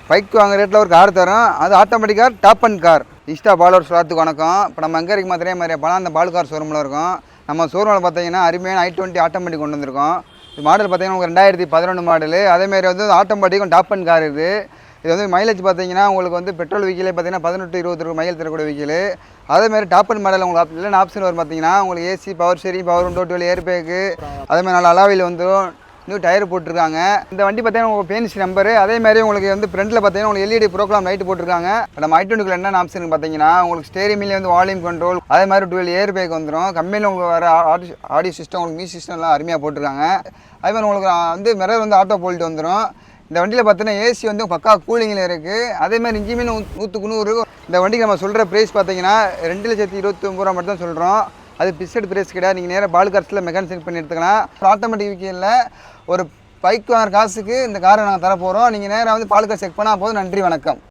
Bike வாங்குற ரேட்டில் ஒரு கார் தரும். அது automatic car, top and car. Insta followers எல்லாத்துக்கும் வணக்கம். இப்போ நம்ம எங்கே இருக்குமா தெரியாம மாதிரி பணம் அந்த பால் கார் ஷோரூமில் இருக்கும். நம்ம ஷோரூமில் பார்த்தீங்கன்னா அருமையான i20 ஆட்டோமேட்டிக் கொண்டு வந்திருக்கோம். இது மாடல் பார்த்தீங்கன்னா உங்களுக்கு 2011 மாடலு. அதேமாதிரி வந்து ஆட்டோமேட்டிக்கும் டாப் அண்ட் கார் இது வந்து மைலேஜ் பார்த்தீங்கன்னா உங்களுக்கு வந்து பெட்ரோல் வெஹிக்கிளே பார்த்தீங்கன்னா 18-20 மைல் தரக்கூடிய வெஹிக்கிள். அதேமாதிரி டாப் அண்ட் மாடல் உங்களுக்கு இல்லைன்னா ஆப்ஷன் வரும் பார்த்தீங்கன்னா உங்களுக்கு AC, power steering, power window, 12 air bag, அதேமாதிரி நல்ல அலாவில் வந்துடும். நியூ டயர் போட்டிருக்காங்க. இந்த வண்டி பார்த்தீங்கன்னா உங்களுக்கு பேனிஷ் நம்பரு. அதேமாதிரி உங்களுக்கு வந்து ஃப்ரண்ட்டில் பார்த்தீங்கன்னா உங்களுக்கு எல்இடி ப்ரோக்ராம் லைட் போட்டிருக்காங்க. நம்ம i20க்குள்ள என்ன ஆப்ஷன் பார்த்தீங்கன்னா உங்களுக்கு ஸ்டேரிங்லேயே வந்து வால்யூம் கண்ட்ரோல், அதே மாதிரி 12 ஏர் பேக் வந்துடும். கம்பெனியில் உங்களுக்கு வர ஆடியோ சிஸ்டம், உங்களுக்கு மியூசிக் சிஸ்டம்லாம் அருமையாக போட்டிருக்காங்க. அதே மாதிரி உங்களுக்கு வந்து மிரர் வந்து ஆட்டோ போல்ட் வந்துடும். இந்த வண்டியில் பார்த்தீங்கன்னா ஏசி வந்து பக்கா கூலிங்கில் இருக்குது. அதேமாதிரி இன்ஜின் 100க்கு 100. இந்த வண்டிக்கு நம்ம சொல்கிற ப்ரைஸ் பார்த்தீங்கன்னா 2,29,000 மட்டும் தான் சொல்கிறோம். அது பிக்சட் ப்ரைஸ் கிடையாது. நீங்கள் நேராக பால் கார்ஸில் மெக்கானிக் பண்ணி எடுத்துக்கலாம். ஆட்டோமேட்டிக் வெஹிக்கிளில் ஒரு பைக் வாங்குற காசுக்கு இந்த காரை நாங்கள் தர போகிறோம். நீங்கள் நேராக வந்து பால் கார் செக் பண்ணால் போதும். நன்றி, வணக்கம்.